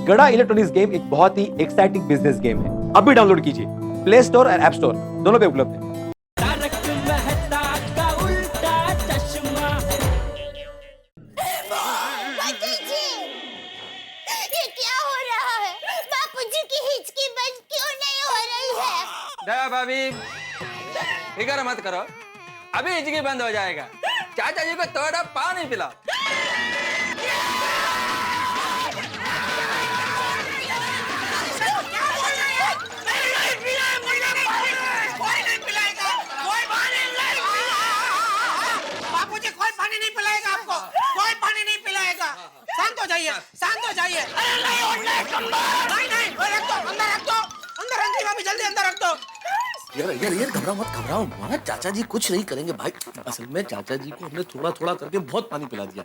गड़ा electronics game एक बहुत ही एक्साइटिंग बिजनेस गेम है। अभी डाउनलोड कीजिए, प्ले स्टोर और ऐप स्टोर दोनों पे उपलब्ध है। तारक मेहता का उल्टा चश्मा। जी, ये क्या हो रहा है? बापूजी की हिचकी बंद क्यों नहीं हो रही है? दया भाभी फिक्र मत करो, अभी हिचकी बंद हो जाएगा। चाचा जी को थोड़ा पानी पिलाओ। बापूजी कोई पानी नहीं पिलाएगा आपको, कोई पानी नहीं पिलाएगा। शांत हो जाइए, शांत हो जाइए। नहीं नहीं, रख दो, अंदर रख दो, अंदर रख दो भाभी, जल्दी अंदर रख दो। यार घबराओ मत, घबराओ मत। चाचा जी कुछ नहीं करेंगे भाई। असल में चाचा जी को हमने थोड़ा थोड़ा करके बहुत पानी पिला दिया,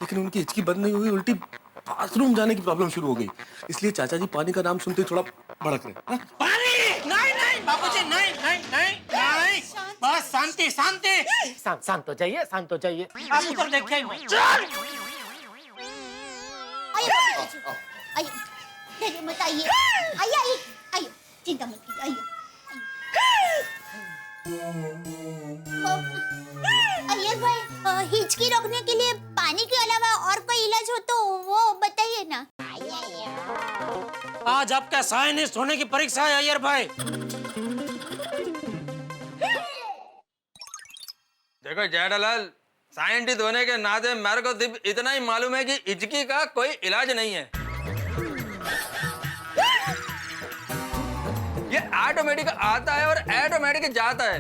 लेकिन उनकी हिचकी बंद नहीं हुई, उल्टी बाथरूम जाने की प्रॉब्लम शुरू हो गई। इसलिए चाचा जी पानी का नाम सुनते ही थोड़ा भड़क रहे। पानी नहीं नहीं बापूजी, नहीं नहीं नहीं नहीं, बस शांति शांति। शांत हो जाइए, शांत हो जाइए। आप उधर देखिए। आइए बापूजी, आइए, धैर्य मत, आइए, आइए आइए आइए, चिंता मत कीजिए, आइए आइए भाई। हिचकी रोकने के लिए पानी के अलावा और कोई इलाज हो तो वो बताइए ना। आज आपका साइंटिस्ट होने की परीक्षा है अय्यर भाई। देखो जेठालाल, साइंटिस्ट होने के नाते मेरे को सिर्फ इतना ही मालूम है कि हिचकी का कोई इलाज नहीं है। ये ऑटोमेटिक आता है और ऑटोमेटिक जाता है।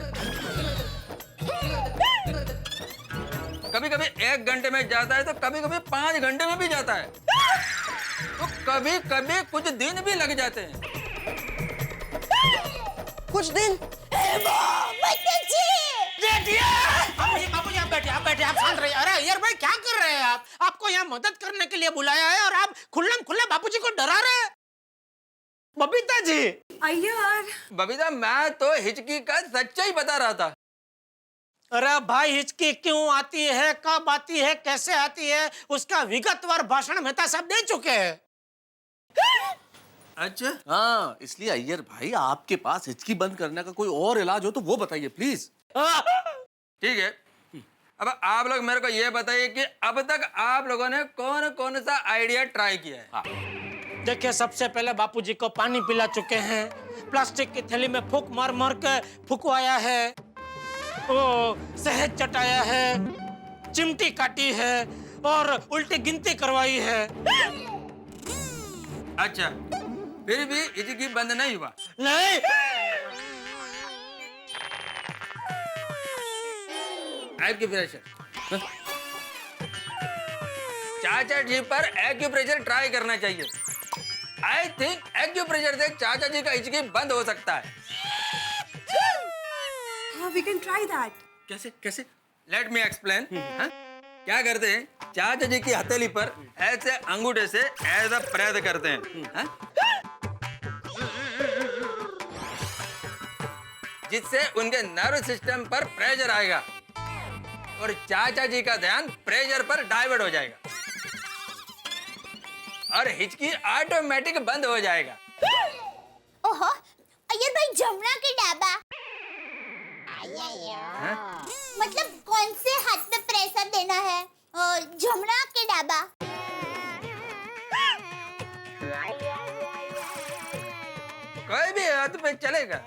कभी कभी 1 घंटे में जाता है तो कभी कभी 5 घंटे में भी जाता है, तो कभी कभी कुछ दिन भी लग जाते हैं। कुछ दिन बापूजी आप बैठिए, आप बैठिए, आप शांत रहिए। अरे अय्यर भाई क्या कर रहे हैं आप? आपको यहाँ मदद करने के लिए बुलाया है और आप खुल्लम खुल्ला बापूजी को डरा रहे हैं। बबीता जी, अय्यर, बबीता, मैं तो हिचकी का सच्चाई बता रहा था। अरे भाई हिचकी क्यों आती है, कब आती है, कैसे आती है, उसका विगतवार भाषण मेहता साहब दे चुके हैं। अच्छा, हाँ, इसलिए अय्यर भाई आपके पास हिचकी बंद करने का कोई और इलाज हो तो वो बताइए प्लीज। ठीक है। अब आप लोग मेरे को ये बताइए कि अब तक आप लोगों ने कौन कौन सा आइडिया ट्राई किया है? देखिए, सबसे पहले बापूजी को पानी पिला चुके हैं, प्लास्टिक की थैली में फूक मार मार के फुकवाया है, वो शहद चटाया है, चिमटी काटी है और उल्टी गिनती करवाई है। अच्छा, फिर भी हिचकी बंद नहीं हुआ? नहीं, एक्यूप्रेशर, चाचा जी पर एक्यूप्रेशर ट्राई करना चाहिए। आई थिंक एक्यूप्रेशर से चाचा जी का हिचकी बंद हो सकता है। we can try that. कैसे कैसे? Let me explain. क्या करते हैं, चाचा जी की हथेली पर ऐसे अंगूठे से ऐसा प्रेस करते हैं, हाँ? जिससे उनके नर्व सिस्टम पर प्रेशर आएगा और चाचा जी का ध्यान प्रेशर पर डाइवर्ट हो जाएगा और हिचकी ऑटोमेटिक बंद हो जाएगा। ओहो, अय्यर भाई, जमुना के डाबा मतलब कौन से हाथ में प्रेशर देना है? जमुना के डाबा। कोई भी हाथ पे चलेगा।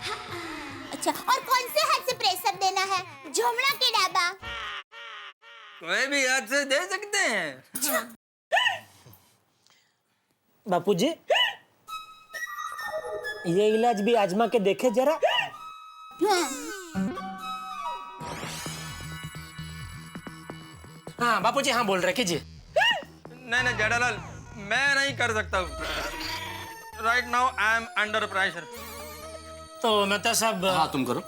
अच्छा, और कौन से हाथ से प्रेशर देना है? जमुना के डाबा। कोई भी हाथ से दे सकते हैं। बापूजी ये इलाज भी आजमा के देखे जरा। हाँ बापूजी, हाँ बोल रहे, कीजिए। नहीं नहीं जेठालाल, मैं नहीं कर सकता हूँ। Right now I am under pressure. तो मेहता साहब, हाँ तुम करो।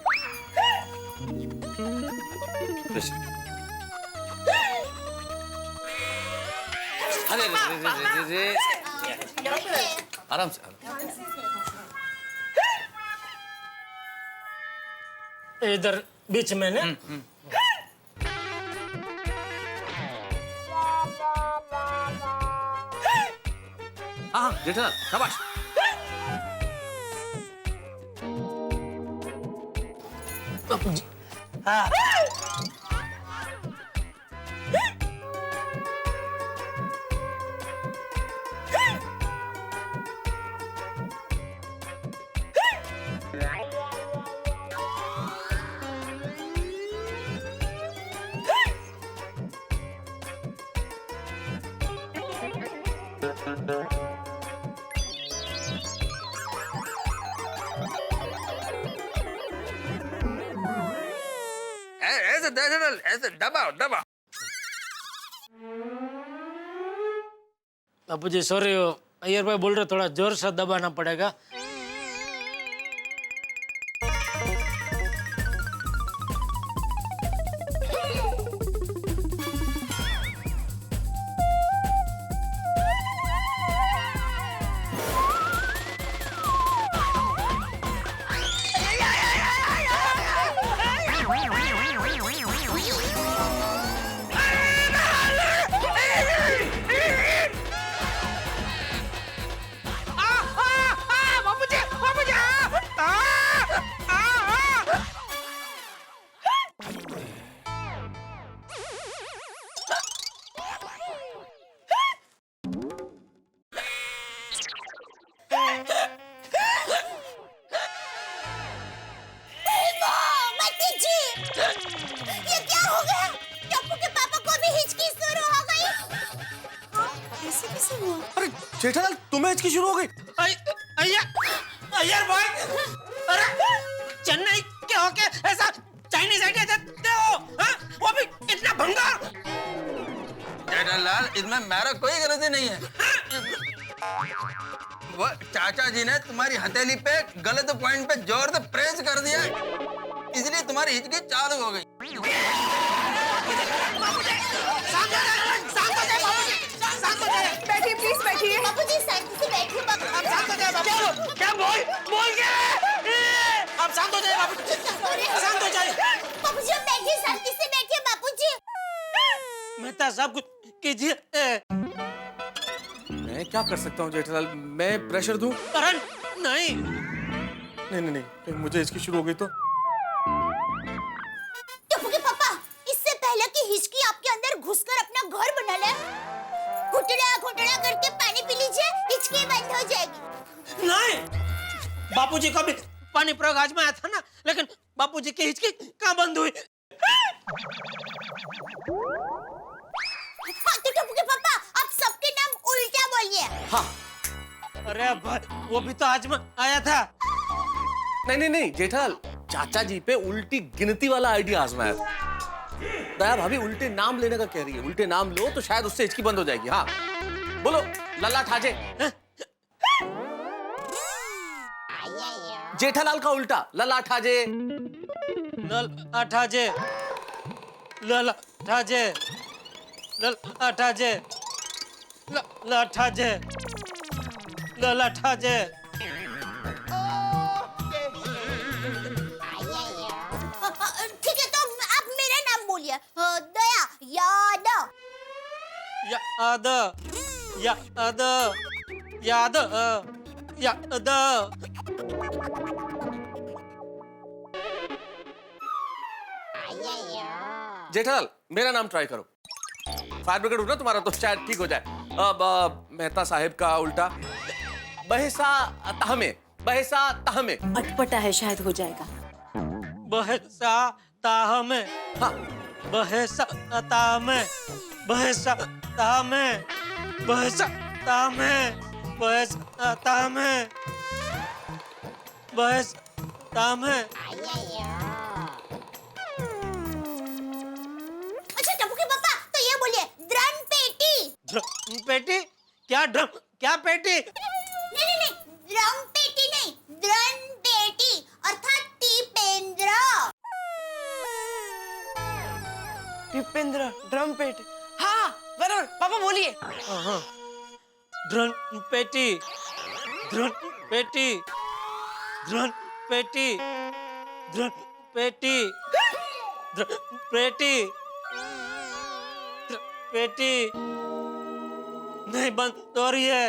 अरे आराम से। इधर बीच में ना। हाँ जेठालाल शाबाश। बापूजी ऐसे जेठालाल, ऐसे दबाओ दबाओ। बापूजी सॉरी, अय्यर भाई बोल रहे थोड़ा जोर से दबाना पड़ेगा। मती जी, ये क्या हो गया? टप्पू के पापा को भी हिचकी शुरू हो गई। ऐसे कैसे हुआ? अरे जेठालाल तुम्हें हिचकी शुरू हो गई? अय्यर भाई, अरे चेन्नई के होके ऐसा चाइनीज आइडिया देते हो, हाँ? वो भी इतना भंगार। जेठालाल, इसमें मेरा कोई गलती नहीं है। वो चाचा जी ने तुम्हारी हथेली पे गलत पॉइंट पे जोर से प्रेस कर दिया, इसलिए तुम्हारी हिचकी चालू हो गई। बैठिए प्लीज बैठिए। बापूजी शांति से बैठिए। क्या बोल क्या? आप शांत हो जाइए बापूजी, शांत हो जाइए। बापूजी आप बैठिए, शांति से बैठिए बापूजी। मेहता साहब कुछ कीजिए। मैं क्या कर सकता हूँ जेठालाल, मैं प्रेशर दूं? करण नहीं, नहीं कहीं मुझे हिचकी शुरू हो गई तो? टप्पू के पापा, इससे पहले कि हिचकी आपके अंदर घुसकर अपना घर बना ले, घुटना घुटना करके पानी पी लीजिए, हिचकी बंद हो जाएगी। नहीं। बापूजी का भी पानी प्रयोग आजमाया था ना, लेकिन बापूजी की हिचकी कहाँ बंद हुई? हाँ, तो टप्पू के पापा आप सबके नाम उल्टा बोलिए। हाँ। अरे भाई वो भी तो आजमा आया था। नहीं जेठालाल, चाचा जी पे उल्टी गिनती वाला आइडिया आजमाया था। दया भाभी उल्टे नाम लेने का कह रही है, उल्टे नाम लो तो शायद उससे हिचकी बंद हो जाएगी। हाँ बोलो, लल्ला ठाजे। जेठालाल का उल्टा, लल्ला ठाजे। लल अठाजे, लल अठाजे, लल अठाजे, लल अठाजे, लल अठाजे। ठीक है, तो आप मेरा नाम बोलिए। दया यादव। याद, याद, याद, याद। जेठालाल मेरा नाम ट्राई करो। फायर ब्रिगेड हो ना तुम्हारा, तो शायद ठीक हो जाए। अब मेहता साहिब का उल्टा, बहसा तहमे, बहसा तहमे। अटपटा है, शायद हो जाएगा। बहसा ताहमे, हाँ बहसा ताहमे, बहसा ताहमे, बहसा ताहमे, बहसा ताहमे, बहसा ताहमे। अच्छा टप्पू के पापा, तो ये बोलिए ड्रम पेटी। ड्रम पेटी? क्या ड्रम, क्या पेटी? नहीं, ड्रम पेटी नहीं, ड्रम पेटी अर्थात टीपेंद्र। टिपेंद्र ड्रम पेट। हाँ बराबर, पापा बोलिए। ड्रम पेटी, ड्रम पेटी, ड्रम पेटी, ड्रम पेटी, ड्रम पेटी, ड्रम पेटी। नहीं बंद हो रही है,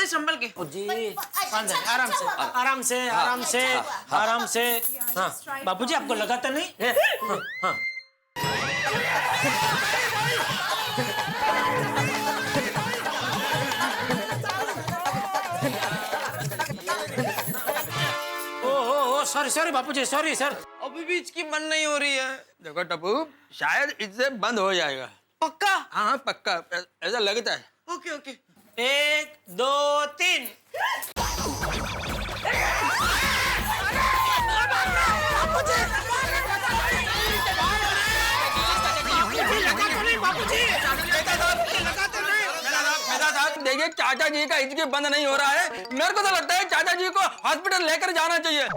दादाजी संभल के। जी अच्छा, आराम से अच्छा आराम से हुआ। आराम से आराम से अच्छा आराम से। हाँ बापूजी आपको लगा तो नहीं? हाँ हाँ। ओ सॉरी सॉरी बापूजी सॉरी सर। अभी भी हिचकी बंद नहीं हो रही है। देखो टप्पू, शायद इससे बंद हो जाएगा। पक्का? हाँ पक्का, ऐसा लगता है। Okay okay. 1 2 3। देखिए चाचा जी का हिचकी बंद नहीं हो रहा है। मेरे को तो लगता है चाचा जी को हॉस्पिटल लेकर जाना चाहिए।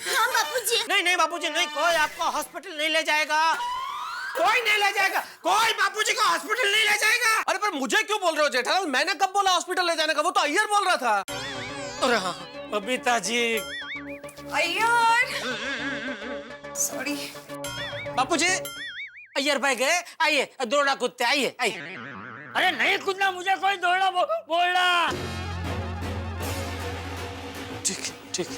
हाँ बापूजी। नहीं नहीं बापूजी नहीं, कोई आपको हॉस्पिटल नहीं ले जाएगा, कोई नहीं ले जाएगा, कोई बापूजी को हॉस्पिटल नहीं ले जाएगा। अरे पर मुझे क्यों बोल रहे हो जेठालाल? मैंने कब बोला हॉस्पिटल ले जाने का? वो तो अय्यर बोल रहा था। अरे हाँ बबीता जी। अय्यर सॉरी। बापूजी अय्यर भाई गए, आइए दौड़ा कूदते, आइए आइए। अरे नहीं कूदना, मुझे कोई दौड़ा बोलना। ठीक ठीक।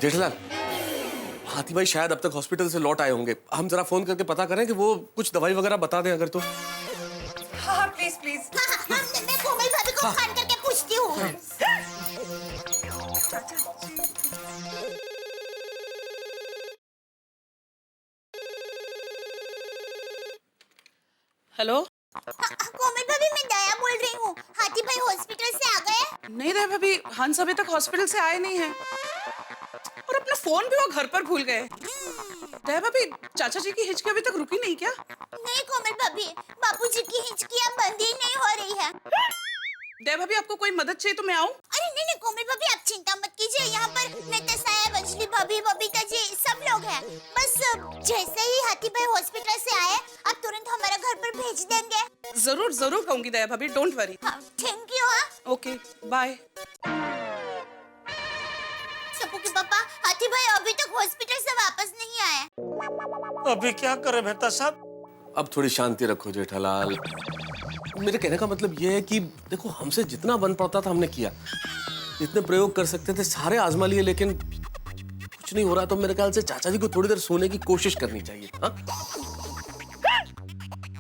जेठालाल, हाथी भाई शायद अब तक हॉस्पिटल से लौट आए होंगे। हम जरा फोन करके पता करें कि वो कुछ दवाई वगैरह बता दें अगर तो। हाँ प्लीज प्लीज। हाँ, मैं कोमल भाभी को फोन करके पूछती हूँ। हेलो। कोमल भाभी, मैं दया बोल रही हूँ। हाथी भाई हॉस्पिटल से आ गए? नहीं रहे भाभी, हंस अभी तक हॉस्पिटल से आए नहीं हैं। और अपना फोन भी वो घर पर भूल गए। दया भाभी, चाचा जी की हिचकी अभी तक रुकी नहीं क्या? नहीं कोमल भाभी, बापूजी की हिचकियाँ बंद ही नहीं हो रही है। दया भाभी, आपको कोई मदद चाहिए तो मैं आऊँ? अरे नहीं नहीं कोमल भाभी, आप चिंता मत कीजिए। यहाँ पर नेता साहब, अंजलि भाभी, बबीता जी सब लोग हैं। बस जैसे ही हाथी भाई हॉस्पिटल से आए, आप तुरंत हमारा घर पर भेज देंगे। जरूर जरूर कहूंगी दया भाभी, डोंट वरी। हाँ, थैंक यू। हाँ ओके बाय। सबू के पापा, हाथी भाई अभी तक हॉस्पिटल से वापस नहीं आए। अभी क्या करे मेहता साहब? अब थोड़ी शांति रखो जेठालाल। मेरे कहने का मतलब ये है कि देखो, हमसे जितना बन पड़ता था हमने किया। जितने प्रयोग कर सकते थे सारे आजमा लिए, लेकिन कुछ नहीं हो रहा। तो मेरे ख्याल से चाचा जी को थोड़ी देर सोने की कोशिश करनी चाहिए। हाँ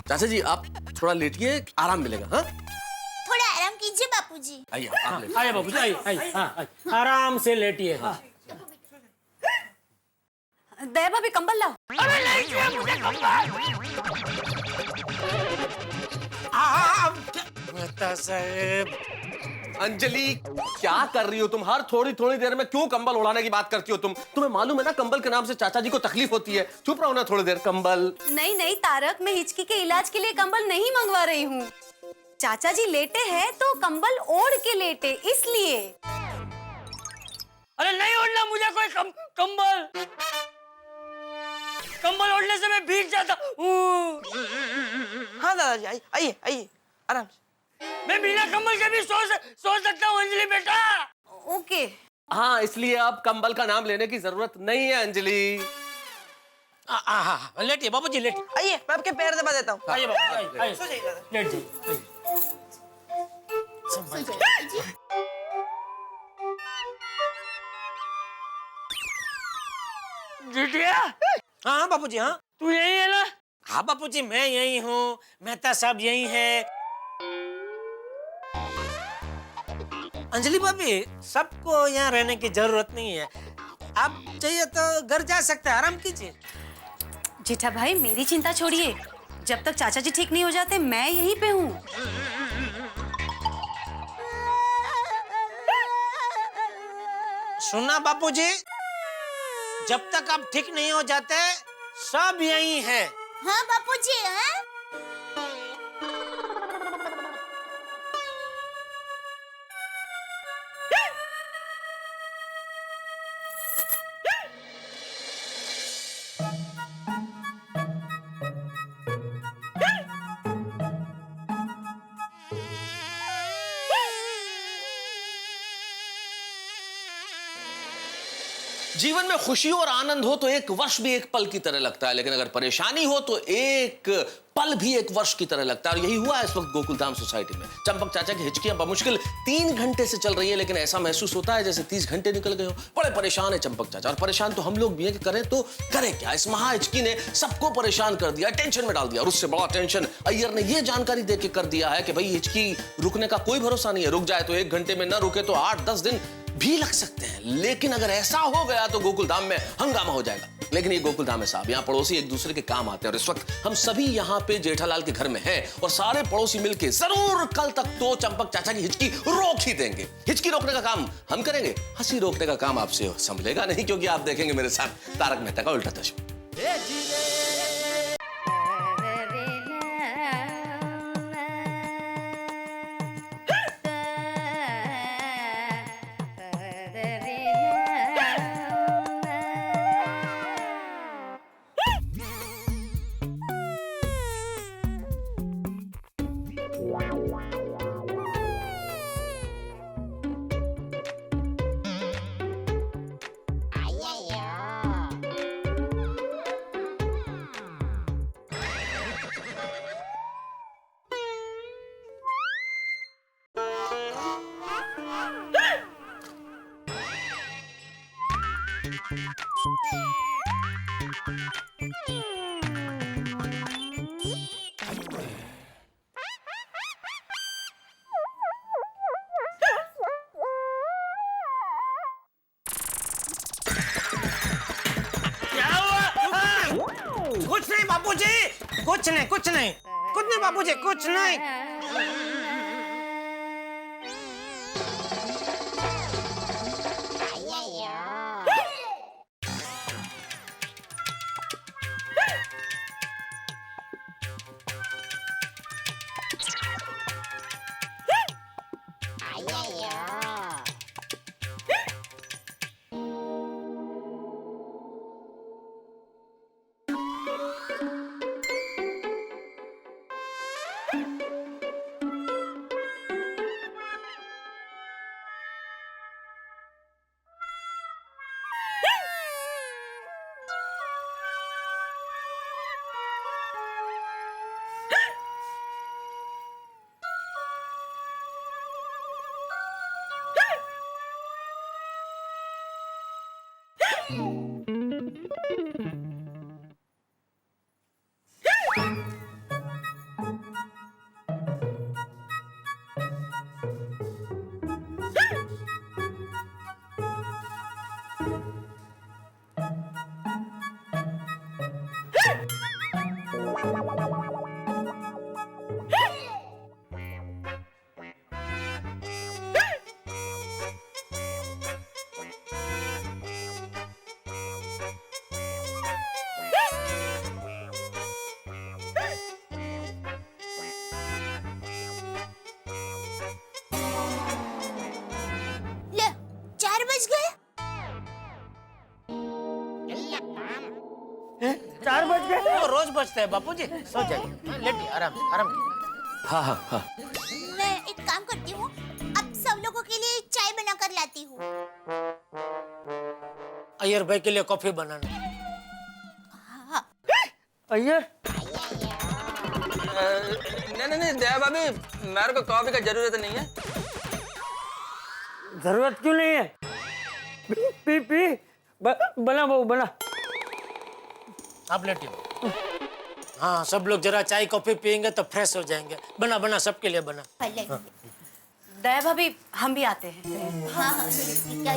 चाचा जी, आप थोड़ा लेटिए, आराम मिलेगा। हाँ थोड़ा आराम कीजिए बापूजी। आइए आप लेटिए। आइए बाबूजी आइए आइए। हाँ आइए। आराम से लेटिए। हाँ। दया भाभी कंबल लाओ। मेहता साहब। अंजलि, क्या कर रही हो तुम? हर थोड़ी थोड़ी देर में क्यों कंबल उड़ाने की बात करती हो तुम? तुम्हें मालूम है ना कंबल के नाम से चाचा जी को तकलीफ होती है। चुप रहो ना थोड़ी देर। कंबल नहीं नहीं तारक, मैं हिचकी के इलाज के लिए कंबल नहीं मंगवा रही हूँ। चाचा जी लेटे हैं तो कंबल ओढ़ के लेटे, इसलिए। अरे नहीं ओढ़ना मुझे कोई कंबल। कंबल ओढ़ने से मैं भीग जाता हूँ। हाँ दादाजी, आइए आइए आइए, आराम से। मैं बिना कंबल के भी सो सकता हूँ अंजलि बेटा। ओके। हाँ, इसलिए अब कंबल का नाम लेने की जरूरत नहीं है अंजलि। लेटिए बाबूजी लेटिए। आइए, मैं आपके पैर दबा देता हूँ। आइए बाबूजी आइए सो जाइए दादा। लेट जाइए। जिटिया। हाँ बापूजी हाँ। तू यही है ना? हाँ बापूजी मैं यही हूँ, मेहता साहब यही है। अंजलि भाभी, सबको यहाँ रहने की जरूरत नहीं है। आप चाहिए तो घर जा सकते हैं, आराम कीजिए। जेठा भाई मेरी चिंता छोड़िए, जब तक चाचा जी ठीक नहीं हो जाते मैं यहीं पे हूँ। सुना बापूजी, जब तक आप ठीक नहीं हो जाते सब यही है। हाँ बापूजी। हाँ जीवन में खुशी और आनंद हो तो एक वर्ष भी एक पल की तरह लगता है, लेकिन अगर परेशानी हो तो एक पल भी एक वर्ष की तरह लगता है। और यही हुआ है इस वक्त गोकुलधाम सोसाइटी में। चंपक चाचा की हिचकियां बमुश्किल 3 घंटे से चल रही है, लेकिन ऐसा महसूस होता है जैसे 30 घंटे निकल गए हो। बड़े परेशान है चंपक चाचा, और परेशान तो हम लोग भी हैं कि करें तो करें क्या। इस महा हिचकी ने सबको परेशान कर दिया, टेंशन में डाल दिया, और उससे बड़ा टेंशन अय्यर ने यह जानकारी देके कर दिया है कि भाई हिचकी रुकने का कोई भरोसा नहीं है। रुक जाए तो 1 घंटे में, न रुके तो 8-10 दिन भी लग सकते हैं। लेकिन अगर ऐसा हो गया तो गोकुलधाम में हंगामा हो जाएगा। लेकिन ये गोकुलधाम है साहब, यहाँ पड़ोसी एक दूसरे के काम आते हैं, और इस वक्त हम सभी यहाँ पे जेठालाल के घर में हैं, और सारे पड़ोसी मिलके जरूर कल तक तो चंपक चाचा की हिचकी रोक ही देंगे। हिचकी रोकने का काम हम करेंगे, हंसी रोकने का काम आपसे संभलेगा नहीं, क्योंकि आप देखेंगे मेरे साथ तारक मेहता का उल्टा चश्मा। कुछ नहीं बापूजी, कुछ नहीं, कुछ नहीं, कुछ नहीं बापूजी, कुछ नहीं। ले 4 बज गए। 4 बज गए? वो रोज बजते हैं बापूजी, सो जाइए, लेटिए, आराम से, आराम कीजिए। हाँ हाँ हाँ, मैं एक काम करती हूँ, अब सब लोगों के लिए चाय बनाकर लाती हूँ। अय्यर भाई के लिए कॉफी बनाना। हाँ। अय्यर, नहीं नहीं दया भाभी, मेरे को कॉफी का जरूरत नहीं है। जरूरत क्यों नहीं है? पी पी, बना वो बना। आप लेटिए। हाँ, सब लोग जरा चाय कॉफी पियेंगे तो फ्रेश हो जाएंगे। बना बना, सबके लिए बना। भले। दया भाभी, हम भी आते हैं। हाँ हाँ, क्या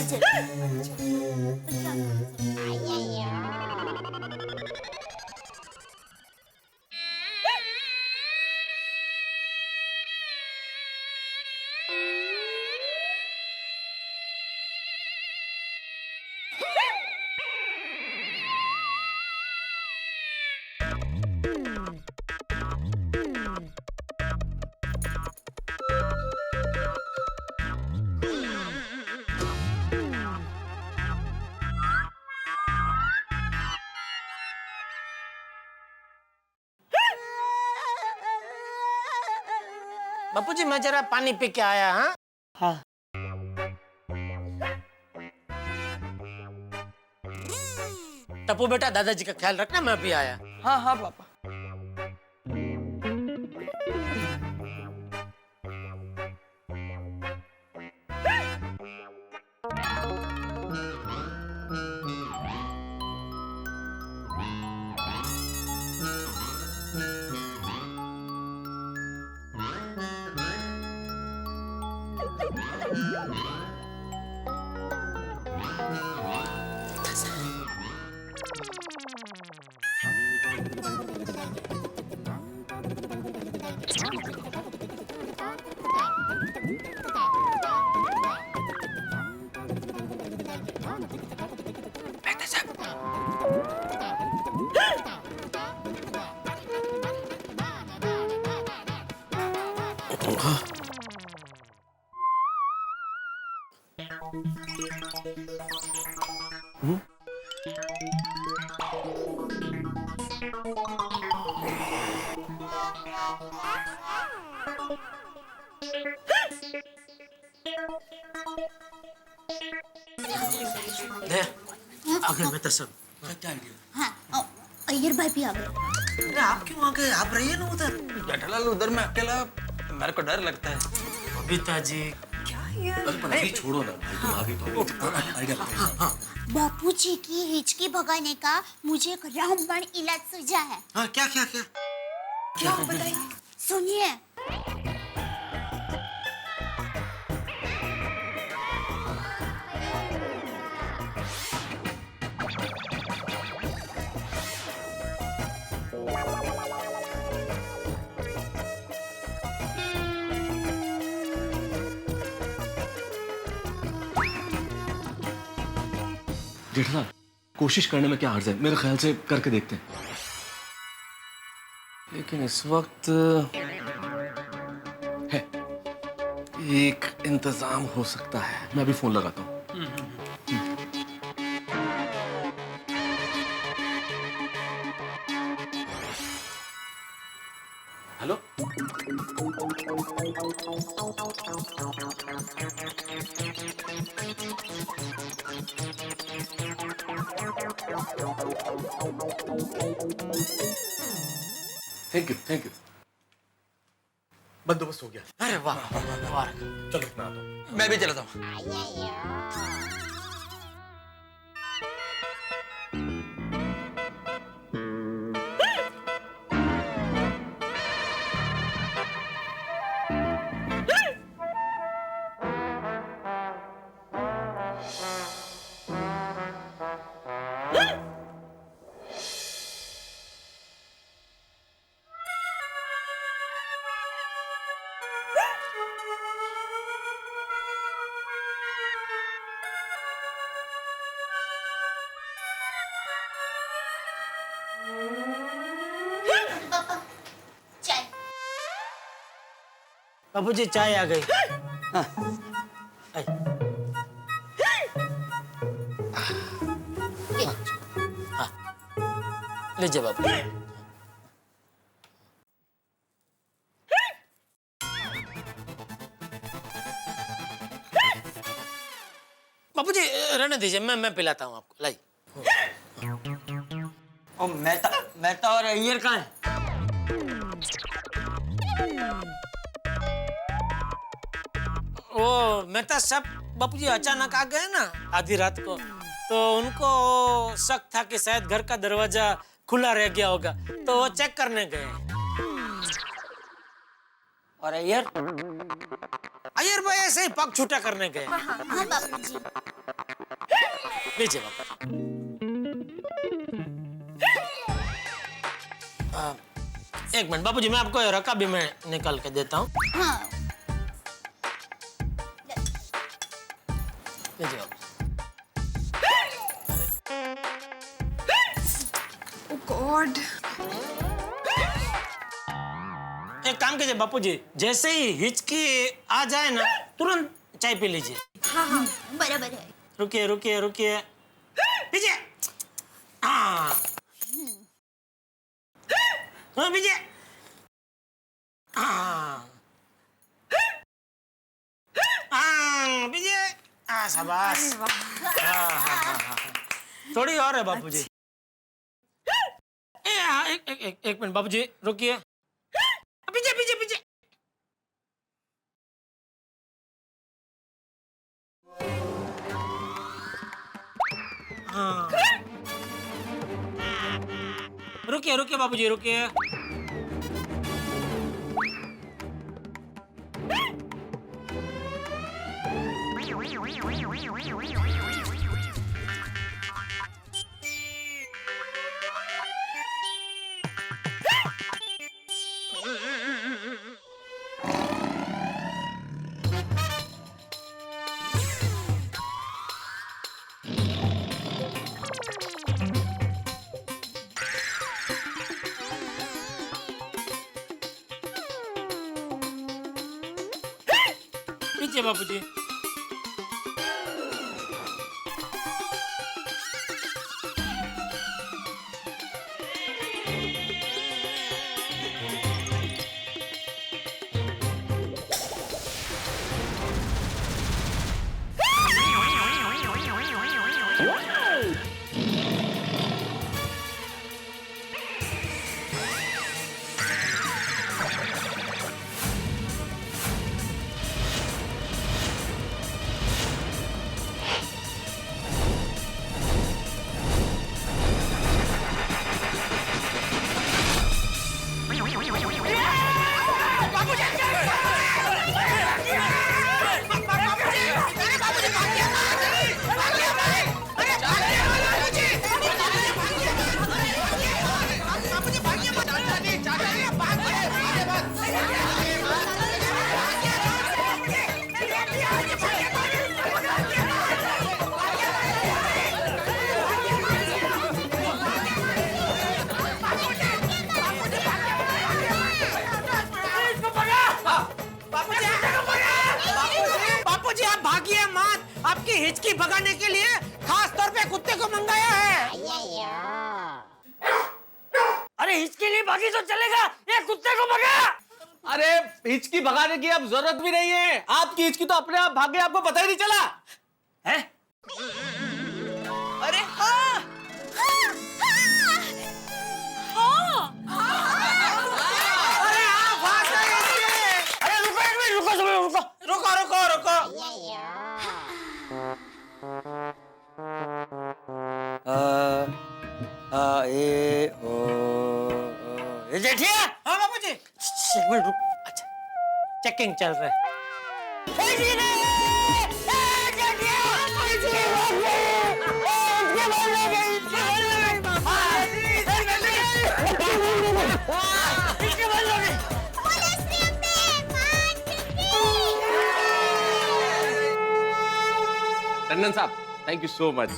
बापूजी, मैं जरा पानी पी के आया। हाँ हाँ। टप्पू बेटा दादाजी का ख्याल रखना, मैं अभी आया। हाँ हाँ पापा। आ गए मेहता साहब। क्या आइडिया? हाँ, अय्यर भाई भी आ गए। अरे आप क्यों आ गए? आप रहिए ना उधर। जेठालाल उधर में अकेला, मेरे को डर लगता है। बबीता जी अरे पर अभी छोड़ो ना भाई, तुम आगे तो आइडिया बताओ। बापूजी की हिचकी भगाने का मुझे एक रामबाण इलाज सूझा है। हाँ, क्या क्या क्या? क्या बताइए? सुनिए। जेठालाल, कोशिश करने में क्या हर्ज है? मेरे ख्याल से करके देखते हैं। लेकिन इस वक्त है एक इंतजाम हो सकता है। मैं अभी फोन लगाता हूँ। Hello, thank you. बंदोबस्त हो गया। अरे वाह वाह। चलो मैं आता हूँ। मैं भी चला जाऊँ। चाय। बाबूजी चाय आ गई। आई। हाँ, लीजिए बाबू। बाबूजी रहने दीजिए, मैं पिलाता हूँ आपको। लाई। और मेहता और अय्यर कहाँ है? वो मेहता साहब बापूजी अचानक आ गए ना आधी रात को, तो उनको शक था कि शायद घर का दरवाजा खुला रह गया होगा, तो वो चेक करने गए। और अय्यर? अय्यर भाई ऐसे ही पग छूटा करने गए। हाँ बापूजी। लीजिए बापू। एक मिनट बापूजी, मैं आपको रका भी मैं निकाल के देता हूँ। हाँ। लीजिए बापू। Oh God! एक काम कीजिए बापूजी, जैसे ही हिचकी आ जाए ना तुरंत चाय पी लीजिए। हाँ, बराबर है। रुकिए रुकिए रुकिए, पीजिए। हाँ पीजिए। हाँ पीजिए। शाबाश। थोड़ी और है बापूजी। एक मिनट बाबूजी रुकिए। पीछे पीछे पीछे। हाँ रुकिए रुकिए बाबूजी रुकिए। पीछे बाबूजी। बापूजी आप भागिए मत, आपकी हिचकी भगाने के लिए खास तौर पे कुत्ते को मंगाया है। अरे हिचकी नहीं भागी तो चलेगा, ये कुत्ते को भगा। अरे हिचकी भगाने की अब जरूरत भी नहीं है, आपकी हिचकी तो अपने आप भाग गई, आपको पता ही नहीं चला है? अरे हाँ अरे हाँ भाग गए इसके। अरे रुको एक मिनट, रुको रुको रुको रुको रुको। ये जेठिया। हाँ बाबूजी। एक मिनट रुक। अच्छा चेकिंग चल रहा है। टंडन साहब थैंक यू सो मच,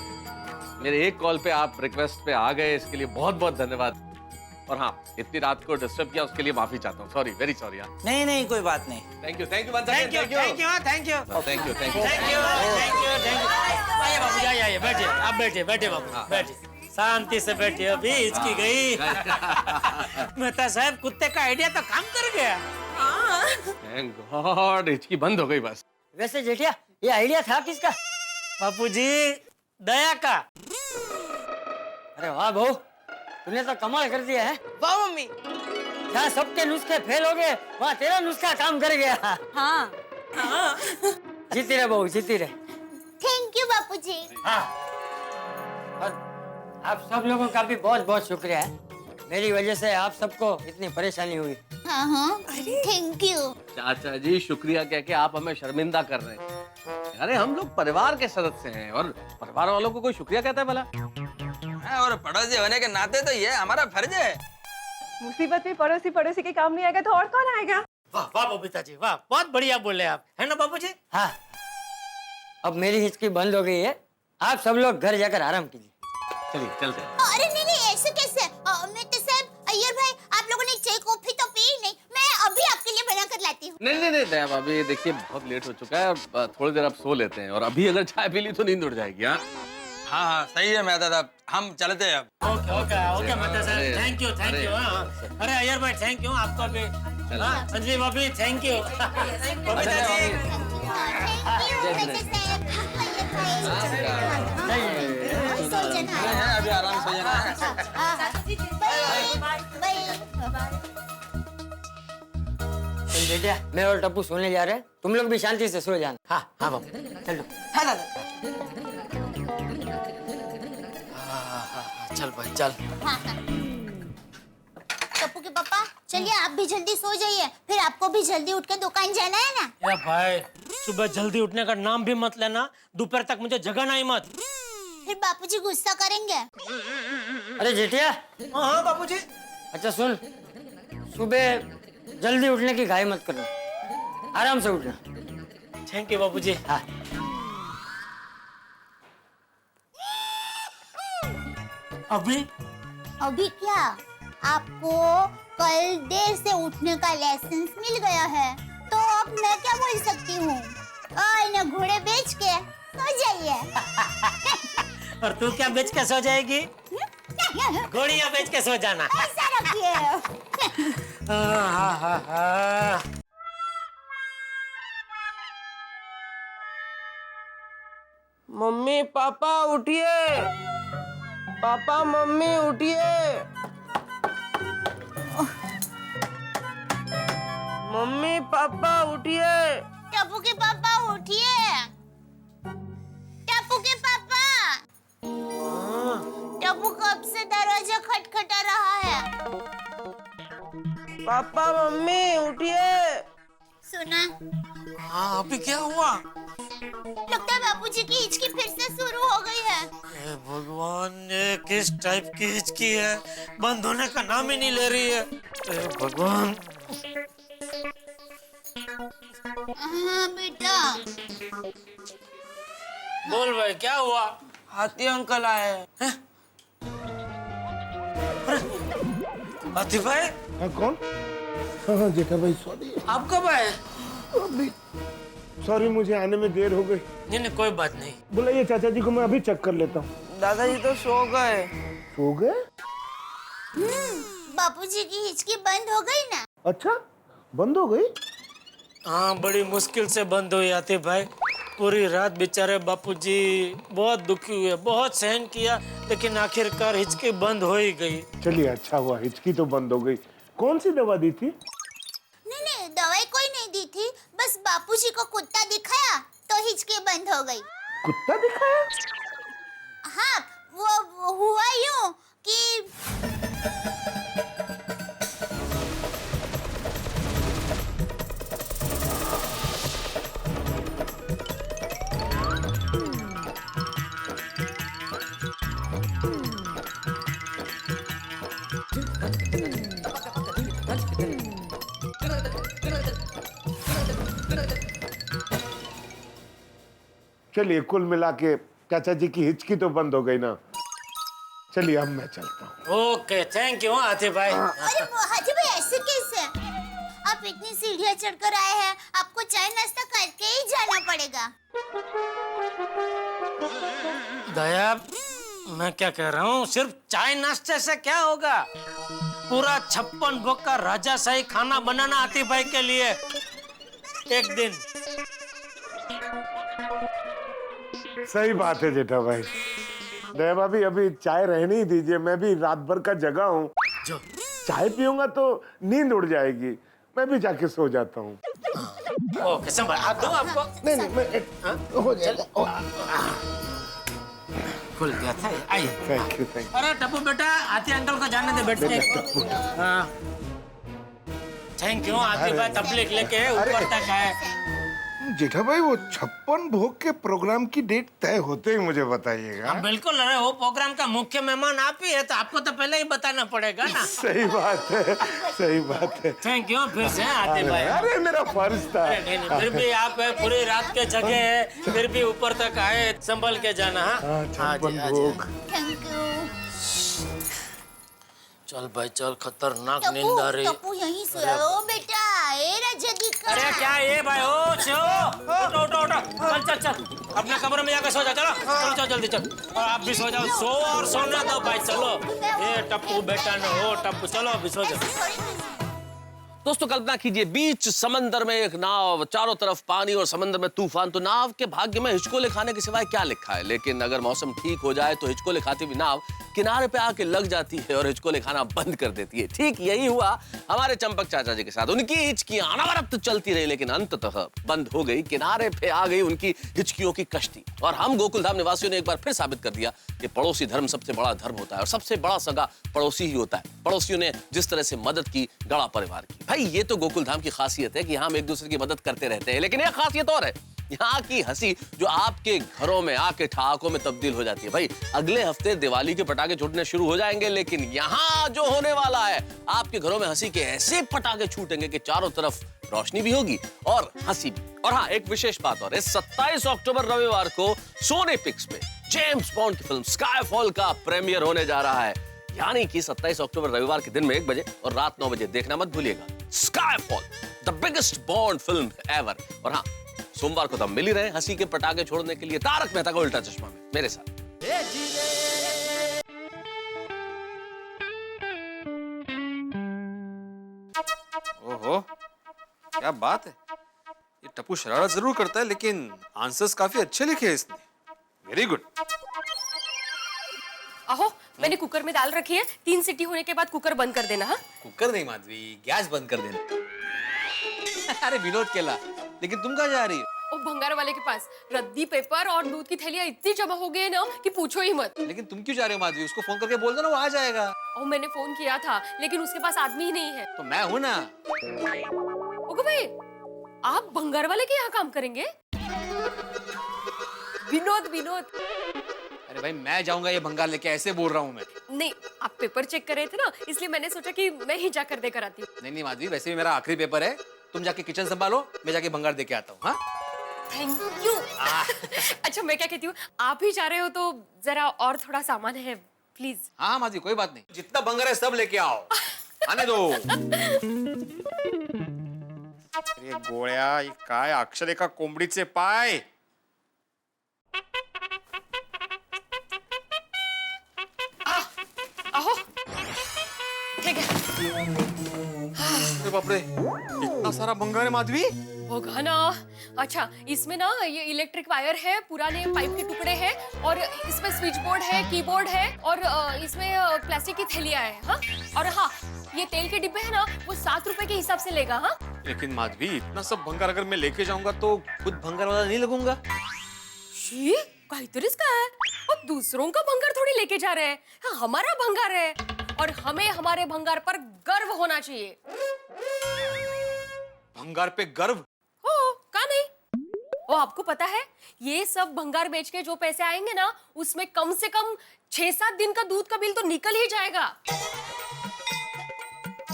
मेरे एक कॉल पे आप रिक्वेस्ट पे आ गए, इसके लिए बहुत बहुत धन्यवाद। और हाँ, इतनी रात को डिस्टर्ब किया उसके लिए माफी चाहता हूँ, सॉरी, वेरी सॉरी। नहीं नहीं कोई बात नहीं। Thank you thank you thank you thank you thank you thank you thank you. आइए बाबूजी आइए बैठिए, आप बैठिए बैठिए बाबू बैठिए, शांति से बैठिए। अभी हिचकी गई। मेहता साहब कुत्ते का आइडिया तो काम कर गया। थैंक गॉड, हिचकी बंद हो गई बस। वैसे जेठिया ये आइडिया था किसका? बापूजी दया का। अरे वाह बहू, तूने तो कमाल कर दिया है। वाह मम्मी। जहाँ सबके नुस्खे फेल हो गए वहाँ तेरा नुस्खा काम कर गया। हाँ जीती रहे बहू, जीती रहे। थैंक यू बापूजी। हाँ और आप सब लोगों का भी बहुत बहुत शुक्रिया है, मेरी वजह से आप सबको इतनी परेशानी हुई। हाँ हाँ थैंक यू। चाचा जी शुक्रिया कह के आप हमें शर्मिंदा कर रहे हैं। अरे हम लोग परिवार के सदस्य हैं और परिवार वालों को कोई शुक्रिया कहता है भला? और पड़ोसी होने के नाते तो ये हमारा फर्ज है। मुसीबत में पड़ोसी पड़ोसी के काम नहीं आएगा तो और कौन आएगा? वाह वाह बबीता जी वाह, बहुत बढ़िया बोले आप, है ना बाबूजी? हाँ अब मेरी हिचकी बंद हो गई है, आप सब लोग घर जाकर आराम कीजिए। चलिए चलते हैं। अरे नहीं नहीं ऐसे कैसे? मैं तो साहब अय्यर भाई आप लोगों ने चाय कॉफी तो पी नहीं, मैं अभी आपके लिए बना कर लाती हूँ। नहीं दया भाभी, देखिए बहुत लेट हो चुका है, अब थोड़ी देर आप सो लेते हैं और अभी अगर चाय पी ली तो नींद उड़ जाएगी। हाँ हाँ सही है मेहता साहब, हम चलते हैं अब। ओके ओके ओके मेहता साहब, थैंक यू थैंक यू। अरे अय्यर भाई थैंक यू, आपको भी। अंजलि भाभी थैंक यू। बबीता जी सो जाना अभी आराम से जाना है। बाय। बेटा मैं और टप्पू सोने जा रहे हैं, तुम लोग भी शांति से सो जाना। हाँ हाँ बाबू चलो। हाँ दादा। चल भाई चल। हाँ हाँ। टप्पू के पापा चलिए आप भी जल्दी सो जाइए, फिर आपको भी जल्दी उठ के दुकान जाना है ना। या भाई सुबह जल्दी उठने का नाम भी मत लेना, दोपहर तक मुझे जगाना ही मत। फिर बापूजी गुस्सा करेंगे। अरे जेठिया। हाँ बापूजी। अच्छा सुन, सुबह जल्दी उठने की घाई मत करना, आराम से उठना। थैंक यू बापूजी। हाँ। अभी अभी क्या? आपको कल देर से उठने का लाइसेंस मिल गया है, तो अब मैं क्या बोल सकती हूँ? ना घोड़े बेच के सो जाइए। और तू क्या बेच के सो जाएगी? घोड़ियाँ बेच के सो जाना। ऐसा रखिए। मम्मी पापा उठिए, पापा मम्मी उठिए, मम्मी पापा उठिए। टप्पू के पापा उठिए। टप्पू के पापा। टप्पू कब से दरवाजा खटखटा रहा है? पापा मम्मी उठिए। सुना? हाँ अभी क्या हुआ? लगता है बापूजी की हिचकी फिर से शुरू हो गई है। हे भगवान, ये किस टाइप की हिचकी है? बंद होने का नाम ही नहीं ले रही है। हे भगवान। हाँ बेटा। बोल भाई क्या हुआ? हाथी अंकल आए हैं। हाथी भाई? हाँ कौन? हाँ जेठा भाई सॉरी। आप कब आए? अभी सॉरी मुझे आने में देर हो गई। नहीं कोई बात नहीं। बुलाइए चाचा जी को, मैं अभी चेक कर लेता हूँ। दादाजी तो सो गए। सो गए? बापूजी की हिचकी बंद हो गई ना? अच्छा बंद हो गई? हाँ बड़ी मुश्किल से बंद हुई आतिफ भाई। पूरी रात बेचारे बापूजी बहुत दुखी हुए, बहुत सहन किया, लेकिन आखिरकार हिचकी बंद हो ही गई। चलिए अच्छा हुआ, हिचकी तो बंद हो गई। कौन सी दवा दी थी? नहीं दवाई कोई नहीं दी थी, बस बापूजी को कुत्ता दिखाया तो हिचकी बंद हो गई। कुत्ता दिखाया? हाँ वो हुआ यूं कि चलिए कुल मिला के चाचा जी की हिचकी तो बंद हो गई ना। चलिए अब मैं चलता हूँ। ओके थैंक यू आतिफ भाई। अरे हाथी भाई ऐसे कैसे? आप इतनी सीढ़ियाँ चढ़कर आए हैं, आपको चाय नाश्ता करके ही जाना पड़ेगा। दया, मैं क्या कह रहा हूँ, सिर्फ चाय नाश्ते से क्या होगा? पूरा 56 भोग का राजाशाही खाना बनाना आतिफ भाई के लिए एक दिन। सही बात है जेठा भाई। दया भाभी अभी चाय रहने ही दीजिए, मैं भी रात भर का जगा हूँ। चाय पीऊंगा तो नींद उड़ जाएगी, मैं भी जाके सो जाता हूँ। ओके संभाल, आप दो आपको। नहीं मैं हो जाएगा। खुल गया था, आइए। Thank you. अरे टप्पू बेटा, आती अंकल को जाने दे, बैठ के। हाँ थैंक यू आतिफ भाई, तबलीग लेके ऊपर तक आए। जेठा भाई वो 56 भोग के प्रोग्राम की डेट तय होते ही मुझे बताइएगा। बिल्कुल, अरे वो प्रोग्राम का मुख्य मेहमान आप ही है, तो आपको तो पहले ही बताना पड़ेगा ना। सही बात है, सही बात है। थैंक यू फिर से आतिफ भाई। अरे मेरा फर्ज था। नहीं, फिर भी आप पूरी रात के जगह है, फिर भी ऊपर तक आए, संभल के जाना। हाँ 56 भोग। Thank you. चल भाई चल, खतरनाक नींद आ रही। टप्पू यहीं सोया। ओ बेटा एरा जल्दी कर। अरे क्या ये भाई, ओ उठो उठो उठो, चल अपने कमरे में जाकर सो जा। चलो जल्दी चल, और आप भी सो जाओ। सो और सोना दो भाई, चलो। ये टप्पू बेटा न हो, टप्पू चलो अभी सो जाओ। दोस्तों कल्पना कीजिए बीच समंदर में एक नाव, चारों तरफ पानी और समंदर में तूफान। तो नाव के भाग्य में हिचकोले खाने के सिवाय क्या लिखा है? लेकिन अगर मौसम ठीक हो जाए तो हिचकोले खाती हुई नाव किनारे पे आके लग जाती है और हिचकोले खाना बंद कर देती है। ठीक यही हुआ हमारे चंपक चाचा जी के साथ। उनकी हिचकियां अनवरत चलती रही लेकिन अंततः बंद हो गई। किनारे पे आ गई उनकी हिचकियों की कश्ती। और हम गोकुलधाम निवासियों ने एक बार फिर साबित कर दिया कि पड़ोसी धर्म सबसे बड़ा धर्म होता है और सबसे बड़ा सगा पड़ोसी ही होता है। पड़ोसियों ने जिस तरह से मदद की गड़ा परिवार की। भाई ये तो गोकुलधाम की खासियत है कि हम एक दूसरे की मदद करते रहते हैं। लेकिन एक खासियत और है, यहाँ की हंसी जो आपके घरों में आके ठहाकों में तब्दील हो जाती है। भाई अगले हफ्ते दिवाली के पटाखे छूटने शुरू हो जाएंगे लेकिन यहाँ जो होने वाला है, आपके घरों में हंसी के ऐसे पटाखे छूटेंगे कि चारों तरफ रोशनी भी होगी और हंसी भी। और हाँ, एक विशेष बात और, इस 27 अक्टूबर रविवार को सोनी पिक्स पे जेम्स बॉन्ड की फिल्म स्काईफॉल का प्रीमियर होने जा रहा है। यानी कि 27 अक्टूबर रविवार के दिन में 1 बजे और रात 9 बजे देखना मत भूलिएगा। Skyfall, the biggest bond film ever. और हाँ, सोमवार को तो मिल ही रहे हंसी के पटाखे छोड़ने के लिए तारक मेहता का उल्टा चश्मा में मेरे साथ। ओहो, क्या बात है। ये टप्पू शरारत जरूर करता है लेकिन आंसर्स काफी अच्छे लिखे हैं इसने। Very good. आहो, मैंने कुकर में दाल रखी है, 3 सीटी होने के बाद कुकर बंद कर देना। हाँ, कुकर नहीं माधवी, गैस बंद कर देना। अरे विनोद केला, लेकिन तुम कहाँ जा रही हो? और भंगार वाले के पास रद्दी पेपर और दूध की थैलियां इतनी जमा हो गई है ना कि पूछो ही मत। लेकिन तुम क्यों जा रहे हो माधवी? उसको फोन करके बोल दो ना, वो आ जाएगा। और मैंने फोन किया था लेकिन उसके पास आदमी ही नहीं है। तो मैं हूं ना। ओके भाई, आप भंगार वाले के यहाँ काम करेंगे? विनोद। अरे भाई मैं जाऊंगा ये भंगार लेके, ऐसे बोल रहा हूँ मैं। नहीं, आप पेपर चेक कर रहे थे ना, इसलिए मैंने सोचा कि मैं ही जाकर देकर आती हूँ। नहीं माधवी, वैसे भी मेरा आखिरी पेपर है। तुम जाके किचन संभालो, मैं जाके भंगार देके आता हूँ। हाँ, थैंक यू। अच्छा, मैं क्या कहती हूँ, आप ही जा रहे हो तो जरा और थोड़ा सामान है प्लीज। हाँ माधवी, कोई बात नहीं, जितना भंगार है सब लेके आओ। आने दो। अरे गोळ्या, हे काय अक्षर एका कोंबडीचे पाय। आहो, ठीक है। अरे बाप रे, इतना सारा भंगार है माधवी। होगा ना। अच्छा, इसमें ना ये इलेक्ट्रिक वायर है, पुराने पाइप के टुकड़े हैं और इसमें स्विच बोर्ड है, कीबोर्ड है और इसमें प्लास्टिक की थैलियां है। हाँ, और हाँ, ये तेल के डिब्बे है ना, वो 7 रुपए के हिसाब से लेगा। हाँ, लेकिन माधवी इतना सब भंगार अगर मैं लेके जाऊंगा तो खुद भंगार वाला नहीं लगूंगा। शी, काहीतरीच काय, और दूसरों का भंगार थोड़ी लेके जा रहे हैं। हाँ, हमारा भंगार है और हमें हमारे भंगार पर गर्व होना चाहिए। भंगार पे गर्व? हो, का नहीं? वो आपको पता है, ये सब भंगार बेच के जो पैसे आएंगे ना, उसमें कम से कम 6-7 दिन का दूध का बिल तो निकल ही जाएगा।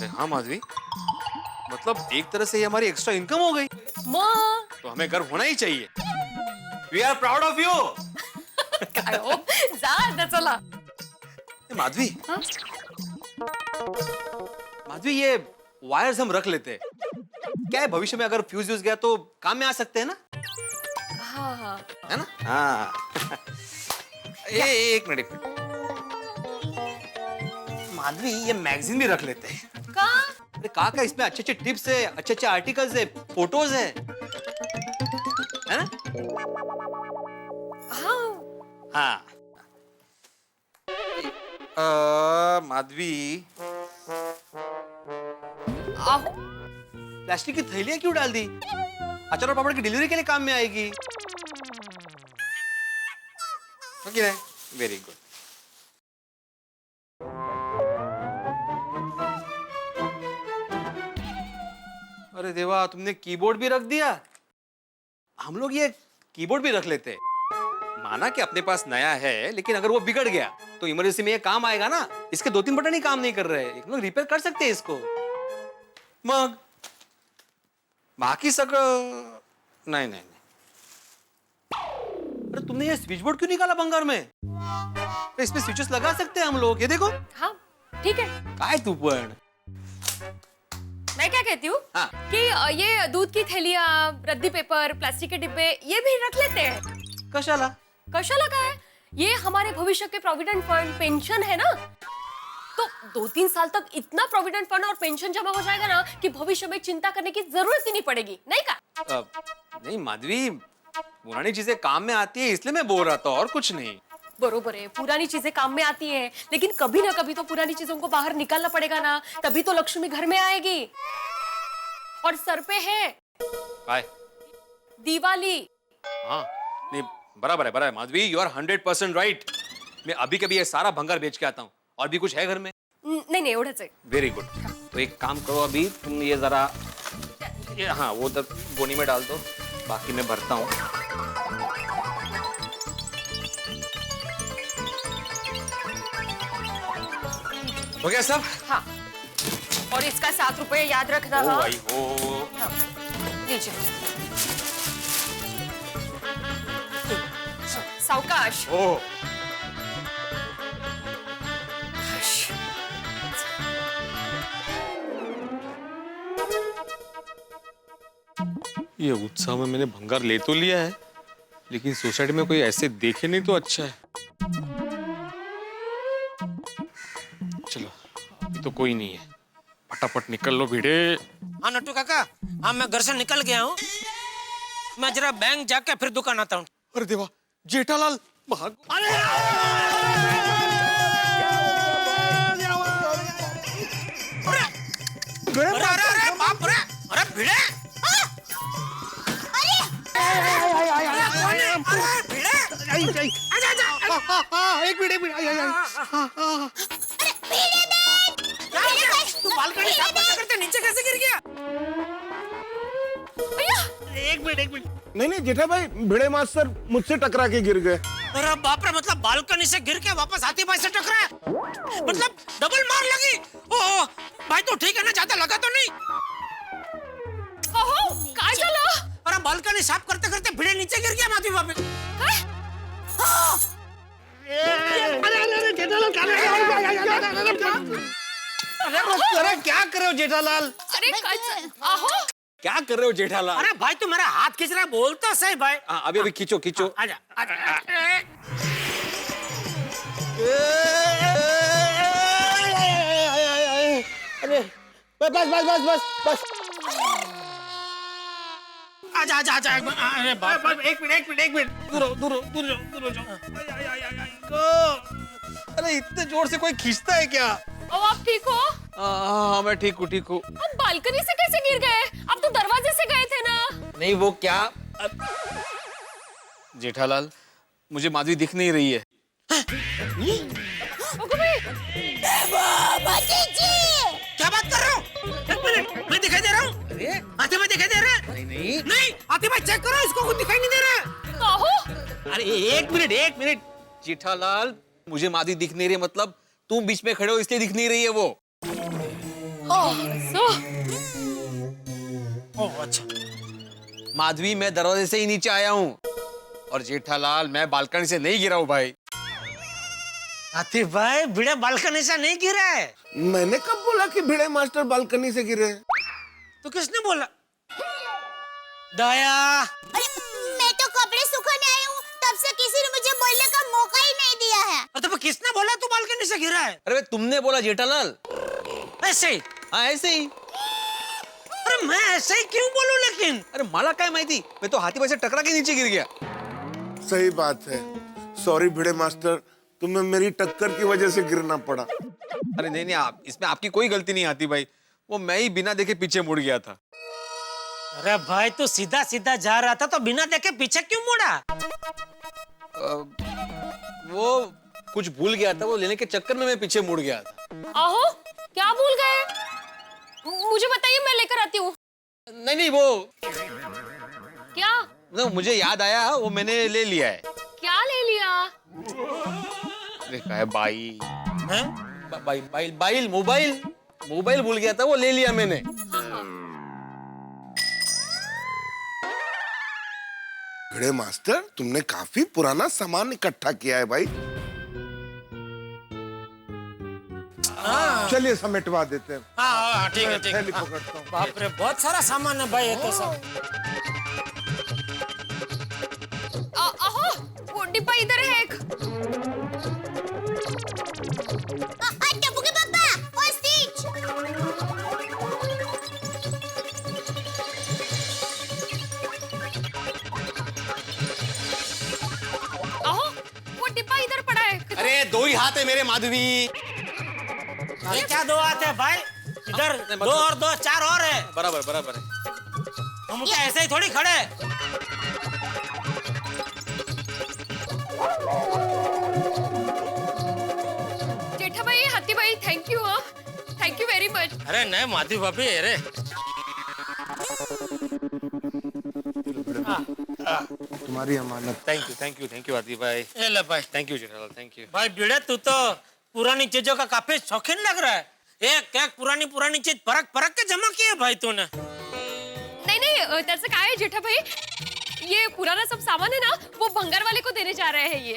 हाँ माधवी, मतलब एक तरह से ये हमारी एक्स्ट्रा इनकम हो गई। माँ, तो हमें गर्व होना ही चाहिए। We are proud of you. ज़्यादा चला। माधवी, हाँ? माधवी ये वायर्स हम रख लेते हैं, क्या है भविष्य में अगर फ्यूज यूज गया तो काम में आ सकते हैं ना? हाँ, है ना? हाँ। एक मिनट। माधवी ये मैगजीन भी रख लेते हैं। का? अरे का इसमें अच्छे अच्छे टिप्स है, अच्छे अच्छे आर्टिकल्स है, फोटोज है ना? हाँ। माधवी, आहो, प्लास्टिक की थैलियां क्यों डाल दी? अचार और पापड़ की डिलीवरी के लिए काम में आएगी। Okay, very good. अरे देवा, तुमने कीबोर्ड भी रख दिया। हम लोग ये कीबोर्ड भी रख लेते। माना कि अपने पास नया है, लेकिन अगर वो बिगड़ गया तो इमरजेंसी में ये काम आएगा ना। इसके 2-3 बटन ही काम नहीं कर रहे, हम लोग रिपेयर कर सकते हैं इसको। मग बाकी सगळं नहीं। अरे तुमने ये स्विच बोर्ड क्यों निकाला भंगार में? इसमें स्विचेस लगा सकते हैं हम लोग, ये देखो। हाँ, ठीक है। काय तू पण? मैं क्या कहती हूँ, हाँ। कि ये दूध की थैलियां, रद्दी पेपर, प्लास्टिक के डिब्बे, ये भी रख लेते हैं। कशाला? कशाला का है? ये हमारे भविष्य के प्रोविडेंट फंड, पेंशन है ना। तो 2-3 साल तक इतना प्रोविडेंट फंड और पेंशन जमा हो जाएगा ना कि भविष्य में चिंता करने की जरूरत ही नहीं पड़ेगी, नहीं का? नहीं माधवी, पुरानी चीजें काम में आती है इसलिए मैं बोल रहा था, और कुछ नहीं। बरोबर है, पुरानी चीजें काम में आती है, लेकिन कभी ना कभी तो पुरानी चीजों को बाहर निकालना पड़ेगा ना, तभी तो लक्ष्मी घर में आएगी। और सर पे है काय? दिवाली। हाँ नहीं, बराबर है माधवी, यू आर 100% राइट। मैं अभी कभी ये सारा भंगार बेच के आता हूँ। और भी कुछ है घर में? नहीं एवढंच आहे। Very good. तो एक काम करो, अभी तुम ये जरा हाँ वो गोनी में डाल दो, बाकी मैं भरता हूँ। हो गया सब? हाँ, और इसका 7 रुपए याद रखना। ओ हाँ भाई ओ। हाँ, लीजिए। सावकाश। ओ ये उत्साह में मैंने भंगार ले तो लिया है, लेकिन सोसाइटी में कोई ऐसे देखे नहीं तो अच्छा है। चलो अभी तो कोई नहीं है, फटाफट निकल लो भिड़े। हाँ नट्टू काका, हाँ मैं घर से निकल गया हूँ, मैं जरा बैंक जाके फिर दुकान आता हूँ। अरे देवा, जेठालाल भाग। अरे बाप रे, अरे भिड़े, एक मिनट। तू बालकनी साफ करते करते नीचे कैसे गिर गया? एक मिनट। नहीं जेठा भाई, भिड़े मास्टर मुझसे टकरा के गिर गए। अरे बाप रे, मतलब बालकनी से गिर के वापस हाथी भाई से टकराया, मतलब डबल मार लगी। ओह भाई तो ठीक है ना, ज्यादा लगा तो नहीं? ओहो, काय झालं? अरे बालकनी साफ करते करते भिड़े नीचे गिर गया माधवी भाभी। अरे क्या कर रहे हो जेठालाल? अरे काय आहो, क्या कर रहे हो जेठालाल? अरे भाई तू मेरा हाथ खींच रहा है, बोलता सही भाई। हाँ अभी खींचो खींचो। आजा आजा। अरे बस। आजा आजा आजा। अरे बाप, एक मिनट। दूर हो जाओ। अरे इतने जोर से कोई खींचता है क्या? अब आप ठीक हो? हाँ मैं ठीक हूँ। आप बालकनी से कैसे गिर गए? आप तो दरवाजे से गए थे ना। नहीं वो क्या, जेठालाल मुझे माधवी दिख नहीं रही है। क्या बात कर रहे हो? एक मिनट, मैं दिखाई दे रहा हूँ? अरे हाथी भाई दिखाई दे रहा है? नहीं हाथी भाई चेक करो, इसको कुछ दिखाई नहीं दे रहा है। कहो? अरे एक मिनट जेठालाल, मुझे माधवी दिख नहीं रही, मतलब तुम बीच में खड़े हो इसलिए दिख नहीं रही है वो। ओह अच्छा। माधवी मैं दरवाजे से ही नीचे आया हूँ, और जेठालाल मैं बालकनी से नहीं गिरा हूँ भाई। हाथी भाई भिड़े बालकनी से नहीं गिरा है। मैंने कब बोला कि भिड़े मास्टर बालकनी से गिरे? तो किसने बोला? दया। अरे मैं तो कपड़े सुखाने आई हूँ, तब से किसी ने मुझे बोलने का मौका ही नहीं दिया है। तो किसने बोला तू बालकनी से गिरा है? अरे तुमने बोला जेठालाल। ऐसे ही? हाँ ऐसे ही। अरे मैं ऐसे ही क्यों बोलूं लेकिन? अरे मला काय माहिती, मैं तो हाथी भाई से टकरा के नीचे गिर गया। सही बात है, सॉरी भिड़े मास्टर, तुम्हें मेरी टक्कर की वजह से गिरना पड़ा। अरे नहीं आप, इसमें आपकी कोई गलती नहीं आती भाई, वो मैं ही बिना देखे पीछे मुड़ गया था। अरे भाई तू सीधा सीधा जा रहा था तो बिना देखे पीछे क्यों मुड़ा? वो कुछ भूल गया था, वो लेने के चक्कर में मैं पीछे मुड़ गया था। आहो, क्या भूल गए? मुझे बताइए, मैं लेकर आती हूँ। नहीं वो क्या? ना, मुझे याद आया, वो मैंने ले लिया है। क्या ले लिया? देखा है बाई, बाइल मोबाइल भूल गया था, वो ले लिया मैंने। भिड़े मास्टर, तुमने काफी पुराना सामान इकट्ठा किया है भाई। चलिए समेटवा देते हैं। हाँ ठीक है थैली पकड़ता हूँ। बाप रे, बहुत सारा सामान है भाई ये तो सब। आहो, वो डिब्बा इधर है एक। टप्पू के पास दो ही हाथ है मेरे माधवी। ये क्या दो हाथ है भाई? इधर दो और दो, चार और है। बराबर बराबर है। हम क्या ऐसे ही थोड़ी खड़े हैं? जेठा भाई, हाथी भाई, थैंक यू। हाँ, थैंक यू वेरी मच। अरे नहीं माधवी भाभी, अरे तुम्हारी अमानत। थैंक यू आदि भाई। ये ले भाई। Thank you Jethalal, thank you. भाई भिड़े, तू तो पुरानी चीजों का काफी शौकीन लग रहा है। एक एक पुरानी चीज परख परख के जमा की है भाई तूने। नहीं नहीं, तैसे क्या है जेठा भाई, ये पुराना सब सामान है ना, वो भंगार वाले को देने जा रहे हैं ये।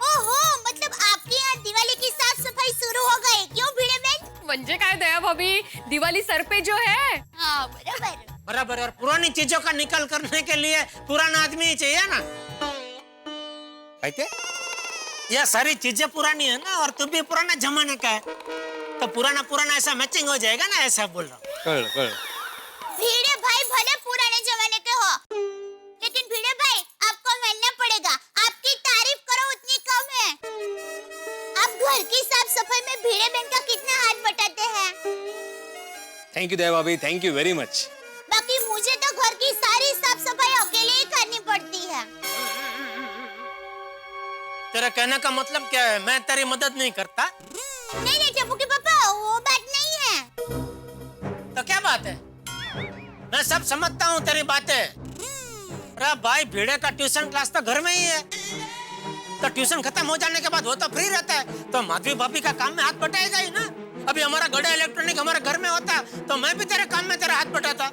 ओहो, मतलब आपके यहाँ दिवाली की साफ सफाई शुरू हो गई, क्यों भिड़े बहन? मंजे काय दया भाभी, दिवाली सर पे जो है। हाँ बराबर। बराबर। और पुरानी चीजों का निकाल करने के लिए पुराना आदमी ही चाहिए ना। कहते ये सारी चीजें पुरानी है ना, और तू भी पुराना जमाने का है, तो पुराना पुराना ऐसा मैचिंग हो जाएगा ना, ऐसा बोल रहा हूँ। कर भिड़े भाई भले पुराने जमाने के हो, लेकिन भिड़े भाई आपको मानना पड़ेगा, आपकी तारीफ करो उतनी कम है। आप घर की साफ सफाई में भिड़े बहन का कितना हाथ बटाते हैं। थैंक यू दया भाभी, थैंक यू वेरी मच। बाकी मुझे तो घर की सारी साफ सफाई अकेले ही करनी पड़ती है। तेरा कहने का मतलब क्या है? मैं तेरी मदद नहीं करता? नहीं नहीं टप्पू के पापा, वो बात नहीं है। तो क्या बात है? मैं सब समझता हूँ तेरी बातें। अरे भाई, भिड़े का ट्यूशन क्लास तो घर में ही है, तो ट्यूशन खत्म हो जाने के बाद वो तो फ्री रहता है, तो माधवी भाभी का काम में हाथ बटाएगा ही ना। अभी हमारा गड़ा इलेक्ट्रॉनिक हमारे घर में होता, तो मैं भी तेरे काम में तेरा हाथ बटाता।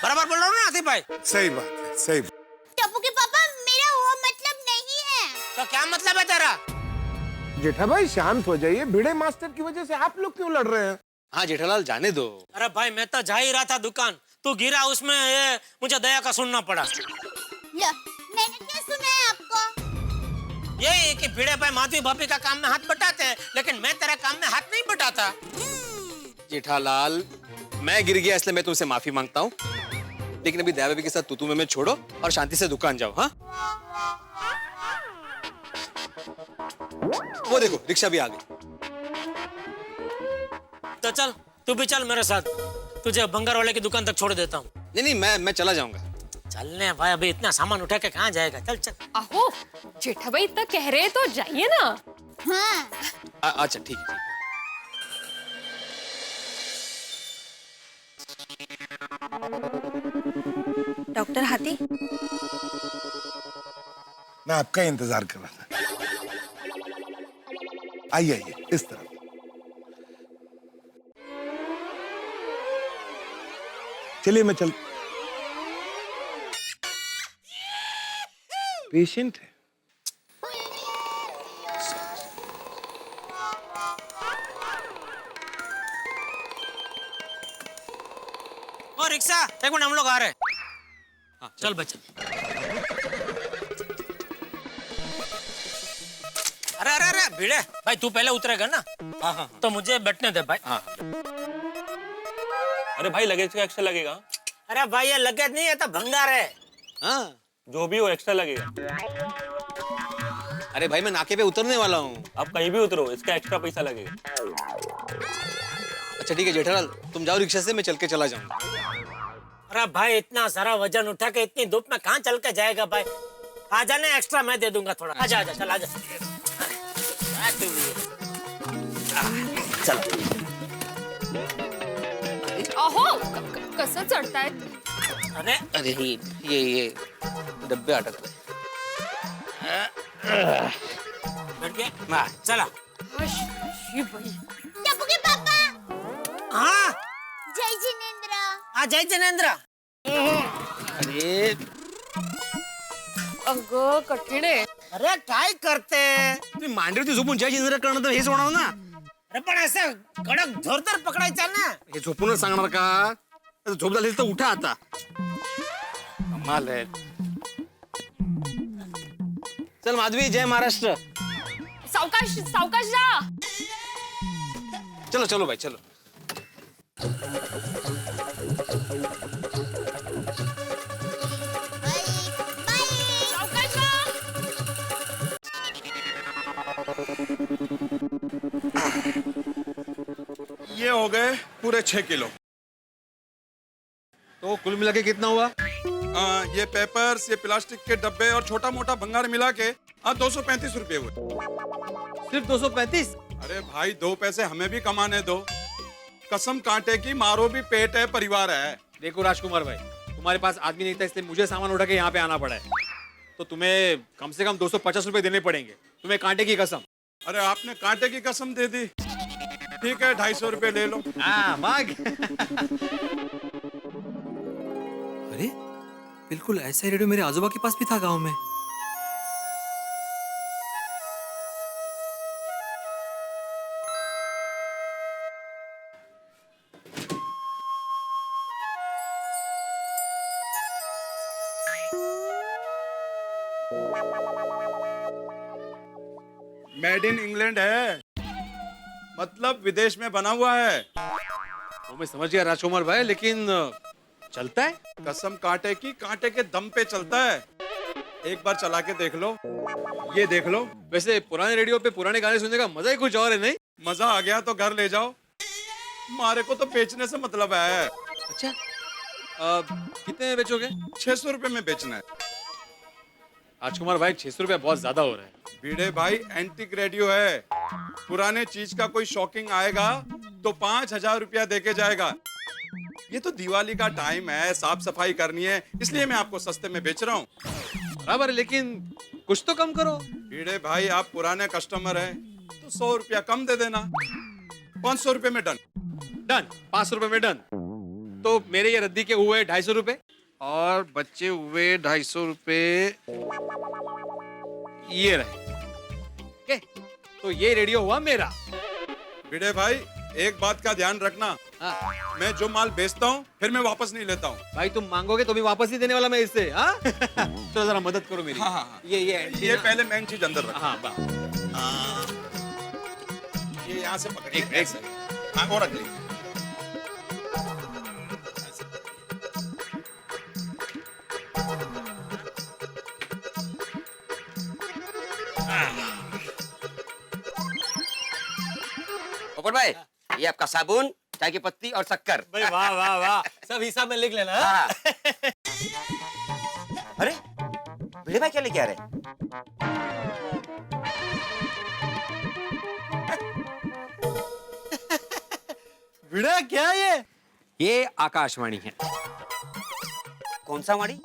बराबर बोल रहा हूँ ना आसिफ भाई? सही बात है, सही। टप्पू के पापा, मेरा वो मतलब नहीं है। तो क्या मतलब है तेरा? जेठा भाई शांत हो जाइए, भिड़े मास्टर की वजह से आप लोग क्यों लड़ रहे हैं? हाँ जेठालाल, जाने दो। अरे भाई, मैं तो जा ही रहा था दुकान, तू गिरा उसमें, ये मुझे दया का सुनना पड़ा। लो, मैंने क्या सुना है आपको? यही कि भिड़े भाई माधवी भाभी का काम में हाथ बटाते हैं, लेकिन मैं तेरा काम में हाथ नहीं बटाता। जेठालाल, मैं गिर गया इसलिए मैं तुमसे माफी मांगता हूँ, लेकिन अभी दया भाभी के साथ तू में छोड़ो और शांति से दुकान जाओ। हाँ, वो देखो रिक्शा भी आ गई। तो चल, तू भी चल मेरे साथ, तुझे बंगार वाले की दुकान तक छोड़ देता हूँ। नहीं मैं चला जाऊंगा। चलने भाई, अभी इतना सामान उठा के कहाँ जाएगा? चल चल। आहो, जेठा भाई इतना कह रहे हैं तो जाइए ना। हाँ। अच्छा ठीक है। डॉक्टर हाथी, मैं आपका इंतजार कर रहा था। आइए आइए, इस तरफ। चलिए मैं चल। पेशेंट है। ओ रिक्शा, एक मिनट, हम लोग आ रहे हैं। हाँ, चल बच्चा। अरे अरे अरे भिड़े भाई, तू पहले उतरेगा ना? हाँ, तो मुझे बैठने दे भाई। हाँ। अरे भाई, लगेज का एक्स्ट्रा लगेगा। अरे भाई, ये लगेज नहीं है, तो भंगार है। हाँ, जो भी हो एक्स्ट्रा लगेगा। अरे भाई, मैं नाके पे उतरने वाला हूँ। आप कहीं भी उतरो, इसका एक्स्ट्रा पैसा लगेगा। अच्छा ठीक है जेठालाल, तुम जाओ रिक्शा से, मैं चल के चला जाऊंगा। अरे भाई, इतना सारा वजन उठा के इतनी धूप में कहाँ चल के जाएगा भाई? आ जाने, एक्स्ट्रा मैं दे दूंगा थोड़ा। आजा आजा, चल आजा। चल। आहो, कसं चढ़ता है? अरे अरे ये डब्बे अटक रहे। बैठ गया? चला। टप्पू के पापा। हाँ, जय जिनेंद्र। आ जय जिनेंद्र। अरे अगं कठीण आहे। अरे काय करते? तुम्ही मांडीवरती झोपून जय जिंद्र करणं तर हेच होणार ना। अरे पण असं कडक जोरदार पकडायचा ना। हे झोपूनच सांगणार का? झोप झाली तर उठा आता। कमाल आहे। चल माधवी, जय महाराष्ट्र। सावकाश सावकाश जा। चलो चलो भाई, चलो। सावकाश जा। ये हो गए पूरे 6 किलो। तो कुल मिला के कितना हुआ? ये पेपर्स, ये प्लास्टिक के डब्बे और छोटा मोटा भंगार मिला के 235 रुपए हुए। सिर्फ 235? अरे भाई 2 पैसे हमें भी कमाने दो। कसम कांटे की मारो भी पेट है, परिवार है। देखो राजकुमार भाई, तुम्हारे पास आदमी नहीं था इसलिए मुझे सामान उठा के यहाँ पे आना पड़ा है। तो तुम्हें कम से कम 250 रुपए देने पड़ेंगे, तुम्हें कांटे की कसम। अरे आपने कांटे की कसम दे दी, ठीक है 250 रुपए ले लो। मांग। अरे बिल्कुल ऐसा रेडियो मेरे आजोबा के पास भी था गांव में। मेड इन इंग्लैंड है, मतलब विदेश में बना हुआ है। वो मैं समझ गया राजकुमार भाई, लेकिन चलता है? कसम कांटे की, कांटे के दम पे चलता है। एक बार चला के देख लो, ये देख लो। वैसे पुराने रेडियो पे पुराने गाने सुनने का मजा ही कुछ और है, नहीं? मजा आ गया तो घर ले जाओ, हमारे को तो बेचने से मतलब है। अच्छा, कितने में बेचोगे? 600 रुपए में बेचना है। राजकुमार भाई 600 रुपया बहुत ज्यादा हो रहा है। भिड़े भाई एंटीक रेडियो है, पुराने चीज का कोई शॉकिंग आएगा तो 5000 रुपया देके जाएगा। ये तो दिवाली का टाइम है, साफ सफाई करनी है, इसलिए मैं आपको सस्ते में बेच रहा हूँ। बराबर, लेकिन कुछ तो कम करो। भिड़े भाई आप पुराने कस्टमर हैं तो 100 रुपया कम दे देना। 500 रुपए में डन। डन, 500 रुपए में डन। तो मेरे ये रद्दी के हुए 250 रुपए और बच्चे हुए 250 रुपए ये रहे। ओके, तो ये रेडियो हुआ मेरा। भिड़े भाई एक बात का ध्यान रखना, मैं जो माल बेचता हूँ फिर मैं वापस नहीं लेता हूँ। भाई तुम मांगोगे तो भी वापस नहीं देने वाला मैं इससे। हाँ? तो जरा मदद करो मेरी। हाँ। ये पहले मेन चीज अंदर रखो। हाँ, ये यहाँ से पकड़िए। एक सेकंड। हाँ, और रख लीजिए। पोपट भाई, ये आपका साबुन, चाय की पत्ती और शक्कर। भाई वाह वाह वाह, सब हिसाब में लिख लेना। हाँ। अरे भिड़े भाई क्या लेके आ रहे? भिड़ा क्या ये आकाशवाणी है। कौन सा वाणी?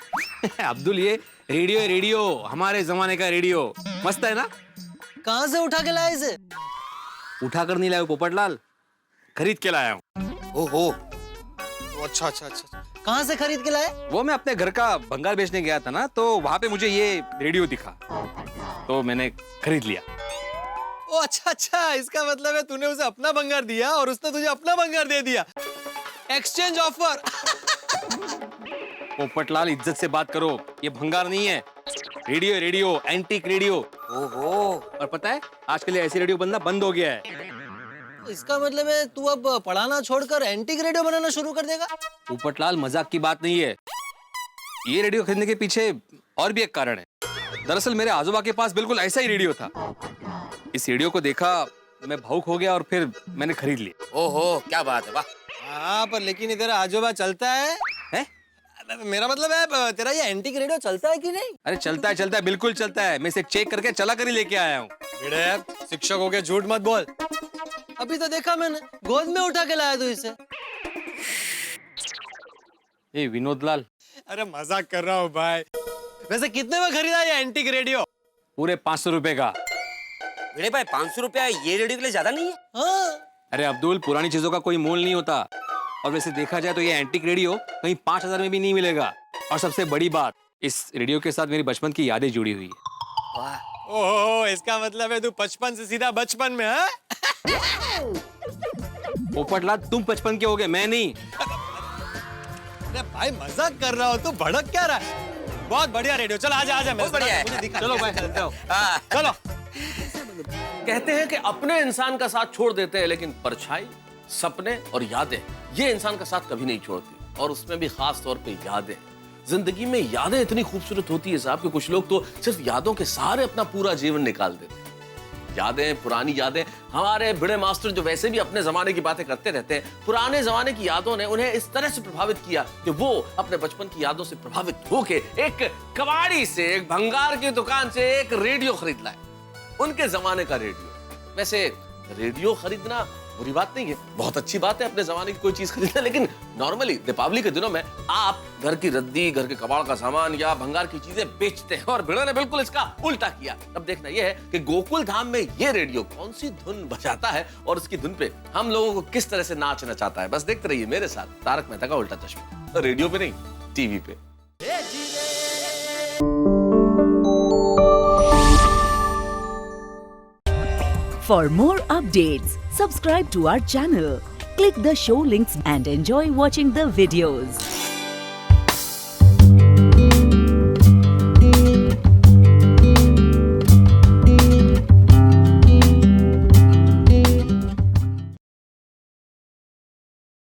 अब्दुल, ये रेडियो है, रेडियो हमारे जमाने का रेडियो। मस्त है ना? कहाँ से उठा के लाए इसे? उठा कर नहीं लाया पोपटलाल, खरीद के लाया हूँ। ओहो, अच्छा अच्छा अच्छा, कहाँ से खरीद के लाए? वो मैं अपने घर का भंगार बेचने गया था ना, तो वहां पे मुझे ये रेडियो दिखा तो मैंने खरीद लिया। ओ अच्छा अच्छा, इसका मतलब है तूने उसे अपना भंगार दिया और उसने तुझे अपना भंगार दे दिया। Exchange offer. पोपटलाल इज्जत से बात करो, ये भंगार नहीं है, रेडियो रेडियो, एंटीक रेडियो। ओहो, और पता है आजकल ऐसी रेडियो बनना बंद हो गया है। इसका मतलब है तू अब पढ़ाना छोड़कर एंटीक रेडियो बनाना शुरू कर देगा? पोपटलाल मजाक की बात नहीं है, ये रेडियो खरीदने के पीछे और भी एक कारण है। दरअसल मेरे आजोबा के पास बिल्कुल ऐसा ही रेडियो था। इस रेडियो को देखा, मैं भावुक हो गया और फिर मैंने खरीद लिया। ओहो, क्या बात है, वाह। हाँ, पर लेकिन इधर आजोबा चलता है? मेरा मतलब है तेरा ये एंटीक रेडियो चलता है कि नहीं? अरे चलता है, बिल्कुल चलता है। मैं इसे चेक करके चला कर ही लेके आया हूँ। शिक्षक हो के झूठ मत बोल। अभी तो देखा मैंने, गोद में उठा के लाया तू इसे। ए विनोद लाल, अरे मजाक कर रहा हूँ भाई। वैसे कितने में खरीदा ये एंटीक रेडियो? पूरे 500 रुपए का। भिड़े भाई 500 रुपया ये रेडियो के लिए ज्यादा नहीं है? हाँ। अरे अब्दुल, पुरानी चीजों का कोई मोल नहीं होता, और वैसे देखा जाए तो ये एंटीक रेडियो कहीं 5000 में भी नहीं मिलेगा। और सबसे बड़ी बात, इस रेडियो के साथ मेरी बचपन की यादें जुड़ी हुई है। वाह। ओहो, इसका मतलब है तू 55 से सीधा बचपन में है? पोपटलाल, तुम 55 के हो गए, मैं नहीं। अरे भाई मजाक कर रहा हो, तू भड़क क्या रहा है? बहुत बढ़िया रेडियो, चलो आजा आजा, बहुत बढ़िया है। मुझे दिखा। चलो भाई, चलते हो। चलो। कहते हैं कि अपने इंसान का साथ छोड़ देते हैं, लेकिन परछाई, सपने और यादें ये इंसान का साथ कभी नहीं छोड़ती। और उसमें भी खास तौर पे यादें। जिंदगी में यादें इतनी खूबसूरत होती है साहब कि कुछ लोग तो सिर्फ यादों के सहारे अपना पूरा जीवन निकाल देते हैं। यादें, पुरानी यादें। हमारे बड़े मास्टर जो वैसे भी अपने जमाने की बातें करते रहते हैं, पुराने जमाने की यादों ने उन्हें इस तरह से प्रभावित किया कि वो अपने बचपन की यादों से प्रभावित होके एक कबाड़ी से, एक भंगार की दुकान से एक रेडियो खरीद लाए, उनके जमाने का रेडियो। वैसे रेडियो खरीदना बुरी बात नहीं है, बहुत अच्छी बात है अपने जमाने की कोई चीज खरीदना, लेकिन नॉर्मली दीपावली के दिनों में आप घर की रद्दी, घर के कबाड़ का सामान या भंगार की चीजें बेचते हैं, और भिड़ो ने बिल्कुल इसका उल्टा किया। अब देखना यह है कि गोकुल धाम में ये रेडियो कौन सी धुन बजाता है और उसकी धुन पे हम लोगों को किस तरह से नाच नचाता है। बस देखते रहिए मेरे साथ तारक मेहता का उल्टा चश्मा, रेडियो पे नहीं, टीवी पे। For more updates, subscribe to our channel, click the show links and enjoy watching the videos.